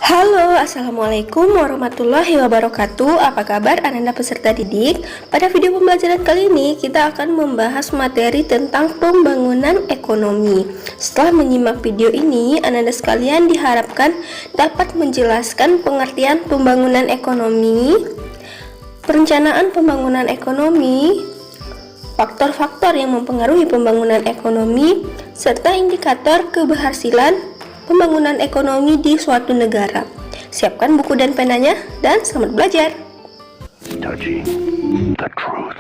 Halo, Assalamualaikum warahmatullahi wabarakatuh. Apa kabar Ananda peserta didik? Pada video pembelajaran kali ini kita akan membahas materi tentang pembangunan ekonomi. Setelah menyimak video ini, Ananda sekalian diharapkan dapat menjelaskan pengertian pembangunan ekonomi, perencanaan pembangunan ekonomi, faktor-faktor yang mempengaruhi pembangunan ekonomi, serta indikator keberhasilan pembangunan ekonomi di suatu negara. Siapkan buku dan penanya dan selamat belajar. Studying the truth.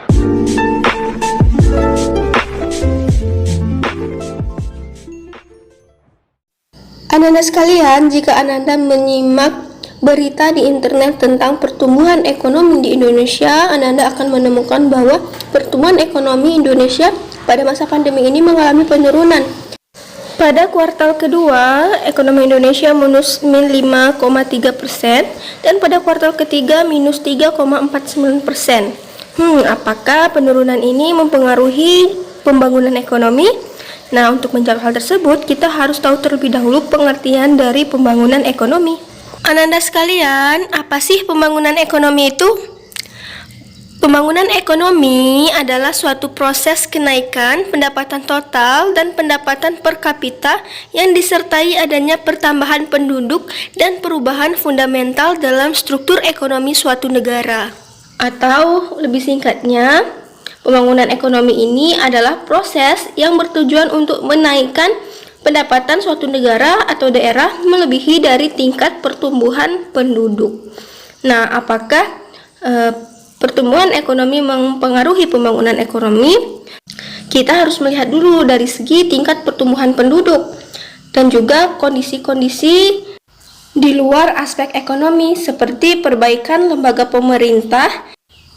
Ananda sekalian, jika Ananda menyimak berita di internet tentang pertumbuhan ekonomi di Indonesia, Ananda akan menemukan bahwa pertumbuhan ekonomi Indonesia pada masa pandemi ini mengalami penurunan. Pada kuartal kedua, ekonomi Indonesia minus 5,3% dan pada kuartal ketiga minus 3,49%. Apakah penurunan ini mempengaruhi pembangunan ekonomi? Nah, untuk menjawab hal tersebut, kita harus tahu terlebih dahulu pengertian dari pembangunan ekonomi. Ananda sekalian, apa sih pembangunan ekonomi itu? Pembangunan ekonomi adalah suatu proses kenaikan pendapatan total dan pendapatan per kapita yang disertai adanya pertambahan penduduk dan perubahan fundamental dalam struktur ekonomi suatu negara. Atau lebih singkatnya, pembangunan ekonomi ini adalah proses yang bertujuan untuk menaikkan pendapatan suatu negara atau daerah melebihi dari tingkat pertumbuhan penduduk. Nah, apakah pertumbuhan ekonomi mempengaruhi pembangunan ekonomi? Kita harus melihat dulu dari segi tingkat pertumbuhan penduduk dan juga kondisi-kondisi di luar aspek ekonomi seperti perbaikan lembaga pemerintah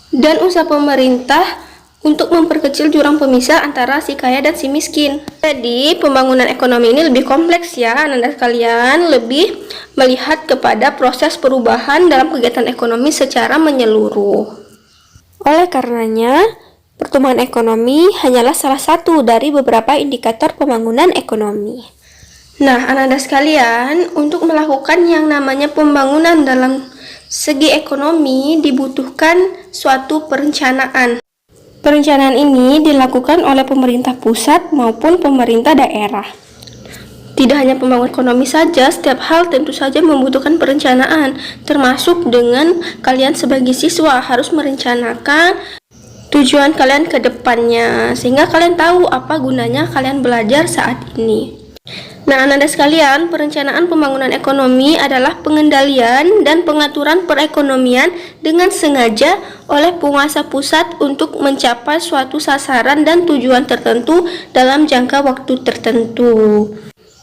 dan usaha pemerintah untuk memperkecil jurang pemisah antara si kaya dan si miskin. Jadi, pembangunan ekonomi ini lebih kompleks ya, Ananda sekalian, lebih melihat kepada proses perubahan dalam kegiatan ekonomi secara menyeluruh. Oleh karenanya, pertumbuhan ekonomi hanyalah salah satu dari beberapa indikator pembangunan ekonomi. Nah, Ananda sekalian, untuk melakukan yang namanya pembangunan dalam segi ekonomi dibutuhkan suatu perencanaan. Perencanaan ini dilakukan oleh pemerintah pusat maupun pemerintah daerah. Tidak hanya pembangunan ekonomi saja, setiap hal tentu saja membutuhkan perencanaan, termasuk dengan kalian sebagai siswa harus merencanakan tujuan kalian ke depannya, sehingga kalian tahu apa gunanya kalian belajar saat ini. Nah, Ananda sekalian, perencanaan pembangunan ekonomi adalah pengendalian dan pengaturan perekonomian dengan sengaja oleh penguasa pusat untuk mencapai suatu sasaran dan tujuan tertentu dalam jangka waktu tertentu.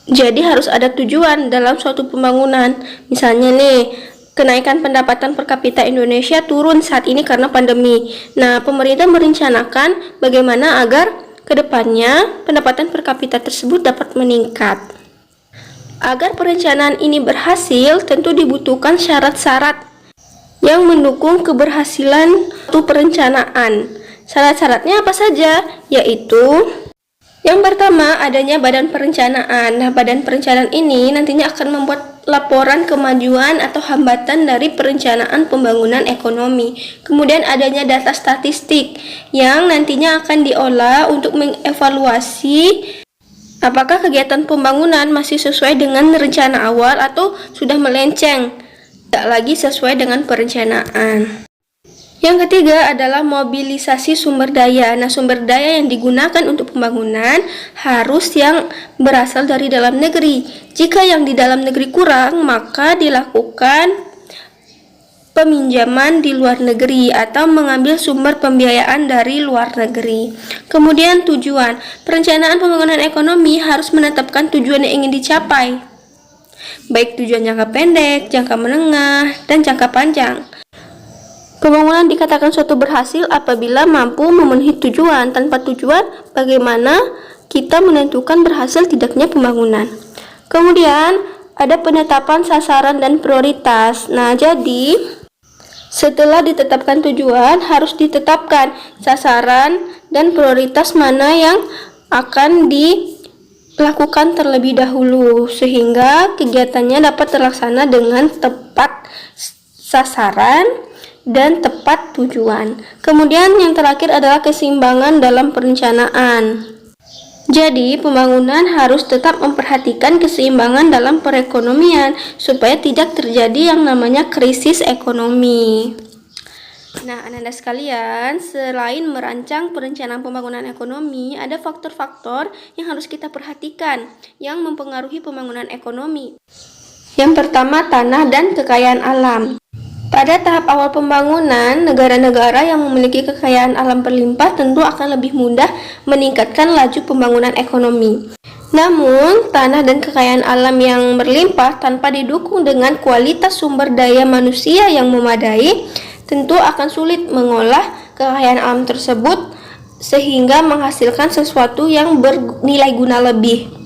Jadi harus ada tujuan dalam suatu pembangunan. Misalnya nih, kenaikan pendapatan per kapita Indonesia turun saat ini karena pandemi. Nah, pemerintah merencanakan bagaimana agar kedepannya pendapatan per kapita tersebut dapat meningkat. Agar perencanaan ini berhasil, tentu dibutuhkan syarat-syarat yang mendukung keberhasilan suatu perencanaan. Syarat-syaratnya apa saja? Yaitu yang pertama, adanya badan perencanaan. Nah, badan perencanaan ini nantinya akan membuat laporan kemajuan atau hambatan dari perencanaan pembangunan ekonomi. Kemudian adanya data statistik yang nantinya akan diolah untuk mengevaluasi apakah kegiatan pembangunan masih sesuai dengan rencana awal atau sudah melenceng, tidak lagi sesuai dengan perencanaan. Yang ketiga adalah mobilisasi sumber daya. Nah, sumber daya yang digunakan untuk pembangunan harus yang berasal dari dalam negeri. Jika yang di dalam negeri kurang, maka dilakukan peminjaman di luar negeri atau mengambil sumber pembiayaan dari luar negeri. Kemudian tujuan. Perencanaan pembangunan ekonomi harus menetapkan tujuan yang ingin dicapai, baik tujuan jangka pendek, jangka menengah, dan jangka panjang. Pembangunan dikatakan suatu berhasil apabila mampu memenuhi tujuan. Tanpa tujuan, bagaimana kita menentukan berhasil tidaknya pembangunan? Kemudian, ada penetapan sasaran dan prioritas. Nah, jadi setelah ditetapkan tujuan, harus ditetapkan sasaran dan prioritas mana yang akan lakukan terlebih dahulu sehingga kegiatannya dapat terlaksana dengan tepat sasaran dan tepat tujuan. Kemudian yang terakhir adalah keseimbangan dalam perencanaan. Jadi, pembangunan harus tetap memperhatikan keseimbangan dalam perekonomian supaya tidak terjadi yang namanya krisis ekonomi. Nah, anak-anak sekalian, selain merancang perencanaan pembangunan ekonomi, ada faktor-faktor yang harus kita perhatikan yang mempengaruhi pembangunan ekonomi. Yang pertama, tanah dan kekayaan alam. Pada tahap awal pembangunan, negara-negara yang memiliki kekayaan alam berlimpah tentu akan lebih mudah meningkatkan laju pembangunan ekonomi. Namun, tanah dan kekayaan alam yang berlimpah tanpa didukung dengan kualitas sumber daya manusia yang memadai, tentu akan sulit mengolah kekayaan alam tersebut sehingga menghasilkan sesuatu yang bernilai guna lebih.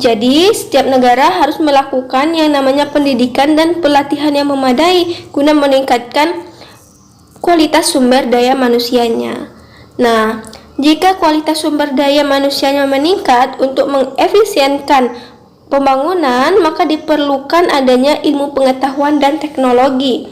Jadi, setiap negara harus melakukan yang namanya pendidikan dan pelatihan yang memadai guna meningkatkan kualitas sumber daya manusianya. Nah, jika kualitas sumber daya manusianya meningkat untuk mengefisienkan pembangunan, maka diperlukan adanya ilmu pengetahuan dan teknologi.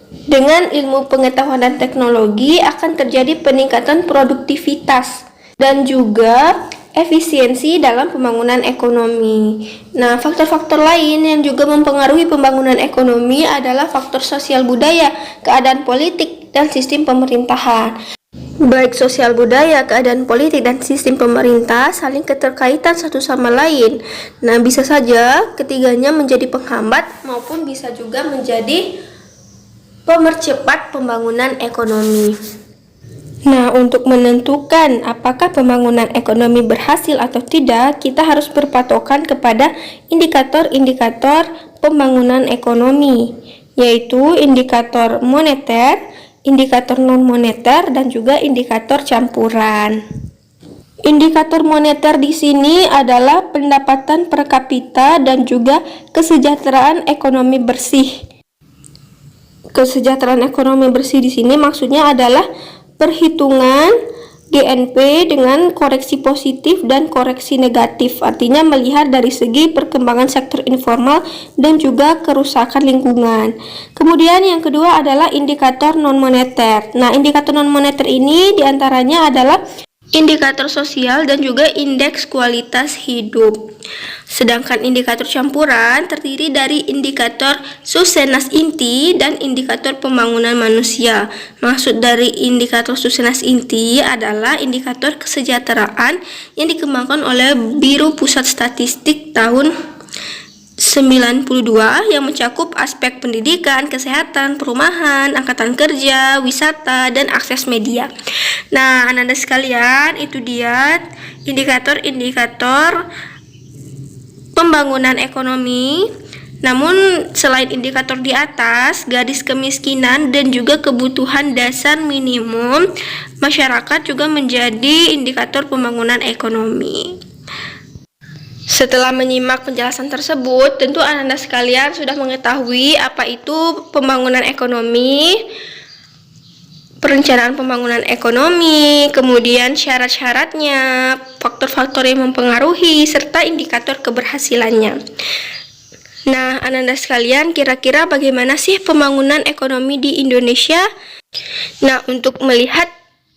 Dengan ilmu pengetahuan dan teknologi akan terjadi peningkatan produktivitas dan juga efisiensi dalam pembangunan ekonomi. Nah, faktor-faktor lain yang juga mempengaruhi pembangunan ekonomi adalah faktor sosial budaya, keadaan politik, dan sistem pemerintahan. Baik sosial budaya, keadaan politik, dan sistem pemerintah saling keterkaitan satu sama lain. Nah, bisa saja ketiganya menjadi penghambat maupun bisa juga menjadi pemercepat pembangunan ekonomi. Nah, untuk menentukan apakah pembangunan ekonomi berhasil atau tidak, kita harus berpatokan kepada indikator-indikator pembangunan ekonomi, yaitu indikator moneter, indikator non-moneter, dan juga indikator campuran. Indikator moneter di sini adalah pendapatan per kapita dan juga kesejahteraan ekonomi bersih. Kesejahteraan ekonomi bersih di sini maksudnya adalah perhitungan GNP dengan koreksi positif dan koreksi negatif, artinya melihat dari segi perkembangan sektor informal dan juga kerusakan lingkungan. Kemudian yang kedua adalah indikator non-moneter. Nah, indikator non-moneter ini diantaranya adalah indikator sosial dan juga indeks kualitas hidup. Sedangkan indikator campuran terdiri dari indikator Susenas inti dan indikator pembangunan manusia. Maksud dari indikator Susenas inti adalah indikator kesejahteraan yang dikembangkan oleh Biro Pusat Statistik tahun 92 yang mencakup aspek pendidikan, kesehatan, perumahan, angkatan kerja, wisata, dan akses media. Nah, anak-anak sekalian, itu dia indikator-indikator pembangunan ekonomi. Namun, selain indikator di atas, garis kemiskinan dan juga kebutuhan dasar minimum masyarakat juga menjadi indikator pembangunan ekonomi. Setelah menyimak penjelasan tersebut, tentu anak-anak sekalian sudah mengetahui apa itu pembangunan ekonomi, perencanaan pembangunan ekonomi, kemudian syarat-syaratnya, faktor-faktor yang mempengaruhi, serta indikator keberhasilannya. Nah, anak-anak sekalian, kira-kira bagaimana sih pembangunan ekonomi di Indonesia? Nah, untuk melihat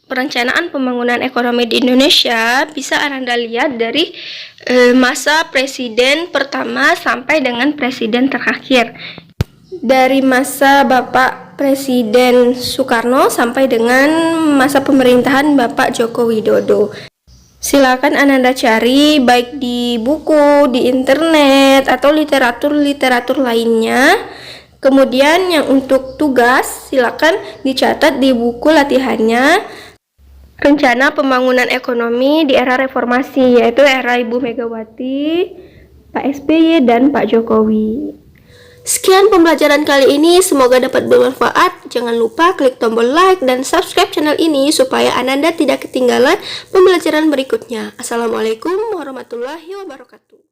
perencanaan pembangunan ekonomi di Indonesia, bisa Anda lihat dari masa presiden pertama sampai dengan presiden terakhir. Dari masa Bapak Presiden Soekarno sampai dengan masa pemerintahan Bapak Joko Widodo. Silakan Anda cari baik di buku, di internet, atau literatur-literatur lainnya. Kemudian yang untuk tugas, silakan dicatat di buku latihannya. Rencana pembangunan ekonomi di era reformasi, yaitu era Ibu Megawati, Pak SBY, dan Pak Jokowi. Sekian pembelajaran kali ini, semoga dapat bermanfaat. Jangan lupa klik tombol like dan subscribe channel ini supaya Ananda tidak ketinggalan pembelajaran berikutnya. Assalamualaikum warahmatullahi wabarakatuh.